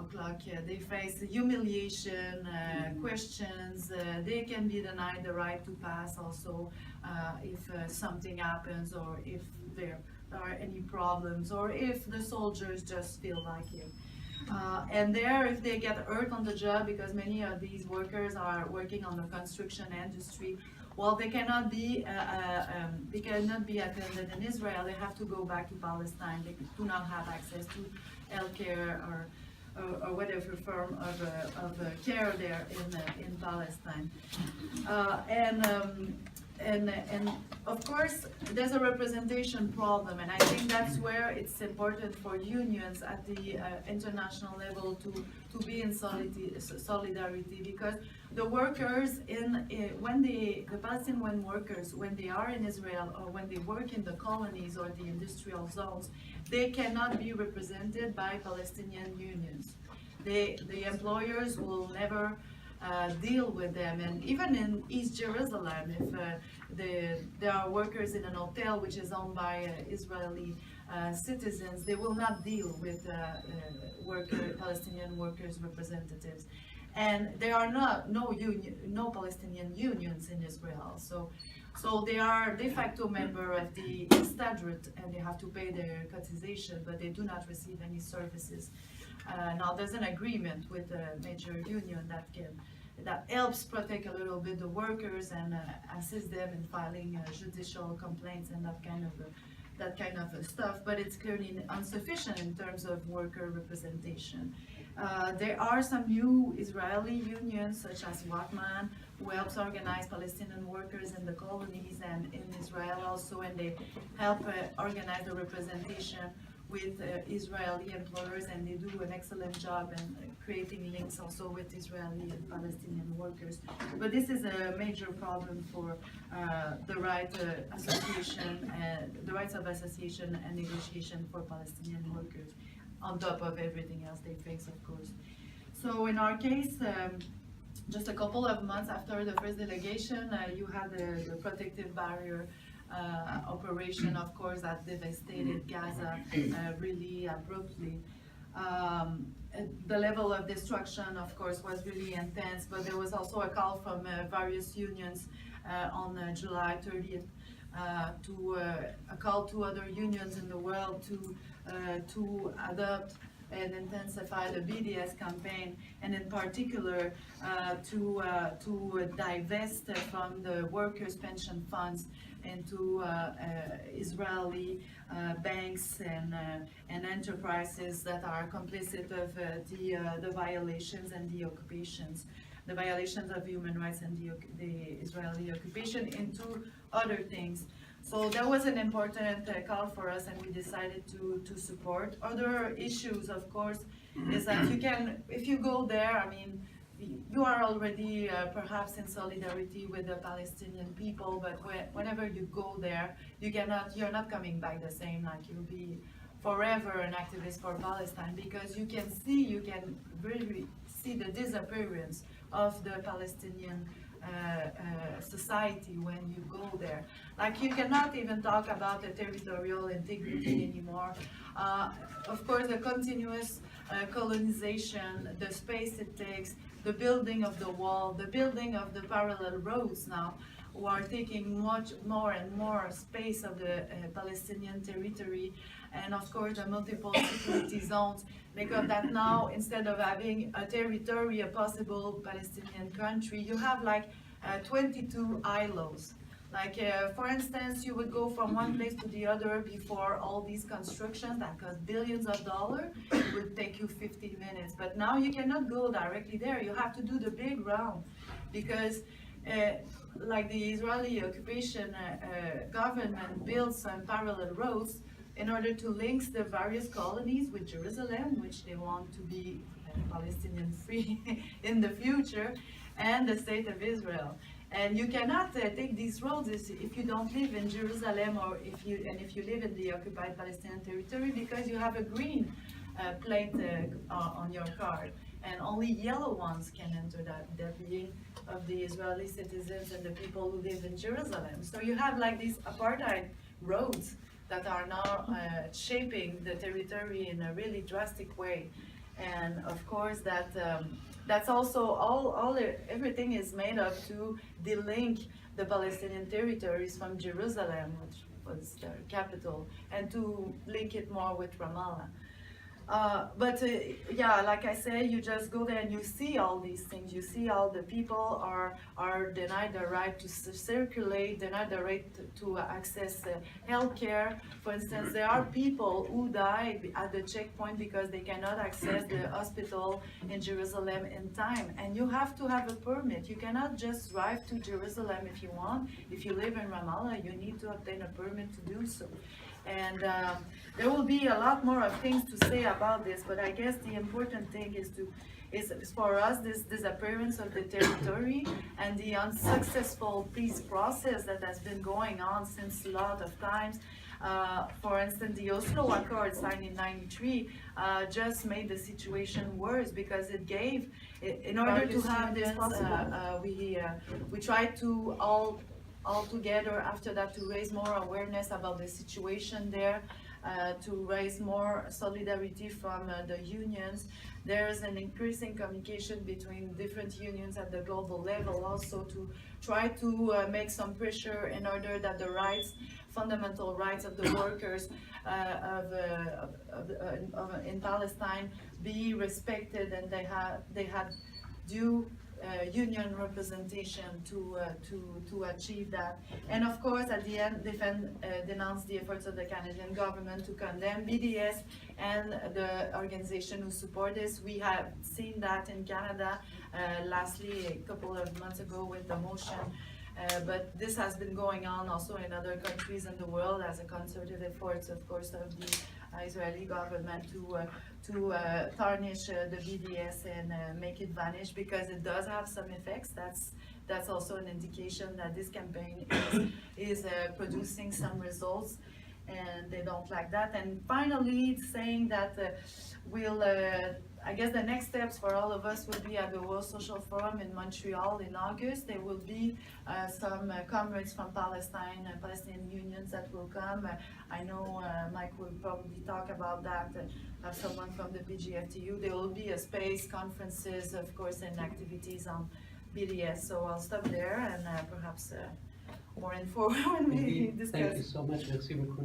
o'clock. They face humiliation, questions. They can be denied the right to pass also if something happens, or if there are any problems, or if the soldiers just feel like it. And there, if they get hurt on the job, because many of these workers are working on the construction industry, well, they cannot be attended in Israel. They have to go back to Palestine. They do not have access to healthcare or whatever form of care there in Palestine. And of course, there's a representation problem, and I think that's where it's important for unions at the international level to be in solidarity, because the workers the Palestinian workers, when they are in Israel or when they work in the colonies or the industrial zones, they cannot be represented by Palestinian unions. The employers will never deal with them, and even in East Jerusalem, if there are workers in an hotel which is owned by Israeli citizens, they will not deal with Palestinian workers' representatives. And there are no Palestinian unions in Israel, so they are de facto member of the Stadrut, and they have to pay their cotization, but they do not receive any services. Now there's an agreement with a major union that helps protect a little bit the workers and assist them in filing judicial complaints and that kind of stuff, but it's clearly insufficient in terms of worker representation. There are some new Israeli unions, such as Watman, who helps organize Palestinian workers in the colonies and in Israel also, and they help organize the representation with Israeli employers, and they do an excellent job in creating links also with Israeli and Palestinian workers. But this is a major problem for the rights of association and negotiation for Palestinian workers, on top of everything else they face, of course. So in our case, just a couple of months after the first delegation, you had the protective barrier operation, of course, that devastated Gaza really abruptly. The level of destruction, of course, was really intense, but there was also a call from various unions on July 30th a call to other unions in the world to adopt and intensify the BDS campaign, and in particular to divest from the workers' pension funds into Israeli banks and enterprises that are complicit of the violations and the occupations, the violations of human rights and the Israeli occupation, into other things. So that was an important call for us, and we decided to support. Other issues, of course, is that you can, if you go there, I mean, you are already perhaps in solidarity with the Palestinian people, but whenever you go there, you're not coming back the same, like you'll be forever an activist for Palestine, because you can really see the disappearance of the Palestinian society when you go there. Like, you cannot even talk about the territorial integrity anymore. Of course, the continuous colonization, the space it takes, the building of the wall, the building of the parallel roads now, who are taking much more and more space of the Palestinian territory, and of course the multiple security zones make up that now, instead of having a territory, a possible Palestinian country, you have like 22 ILOs. Like, for instance, you would go from one place to the other before all these constructions that cost billions of dollars. It would take you 15 minutes. But now you cannot go directly there. You have to do the big round, because like the Israeli occupation government built some parallel roads in order to link the various colonies with Jerusalem, which they want to be Palestinian free in the future, and the state of Israel. And you cannot take these roads if you don't live in Jerusalem, or if you live in the occupied Palestinian territory, because you have a green plate on your card, and only yellow ones can enter that being of the Israeli citizens and the people who live in Jerusalem. So you have like these apartheid roads that are now shaping the territory in a really drastic way. And of course that that's also everything is made up to delink the Palestinian territories from Jerusalem, which was their capital, and to link it more with Ramallah. Yeah, like I said, you just go there and you see all these things. You see all the people are denied the right to circulate, denied the right to access healthcare. For instance, there are people who die at the checkpoint because they cannot access the hospital in Jerusalem in time. And you have to have a permit. You cannot just drive to Jerusalem if you want. If you live in Ramallah, you need to obtain a permit to do so. And there will be a lot more of things to say about this, but I guess the important thing is for us this disappearance of the territory and the unsuccessful peace process that has been going on since a lot of times. For instance, the Oslo Accord signed in '93 just made the situation worse because it gave, in order to have this, we tried to all together after that to raise more awareness about the situation there, to raise more solidarity from the unions. There's an increasing communication between different unions at the global level also to try to make some pressure in order that the rights, fundamental rights of the workers in Palestine be respected, and they had due union representation to achieve that. And of course, at the end, denounced the efforts of the Canadian government to condemn BDS and the organization who support this. We have seen that in Canada, lastly, a couple of months ago with the motion. But this has been going on also in other countries in the world as a concerted effort, of course, of the Israeli government to tarnish the BDS and make it vanish, because it does have some effects. That's also an indication that this campaign is producing some results, and they don't like that. And finally, it's saying that I guess the next steps for all of us will be at the World Social Forum in Montreal in August. There will be some comrades from Palestine, Palestinian unions that will come. I know Mike will probably talk about that, have someone from the PGFTU. There will be a space, conferences, of course, and activities on BDS. So I'll stop there and perhaps more info when we discuss. Thank you so much. Merci beaucoup.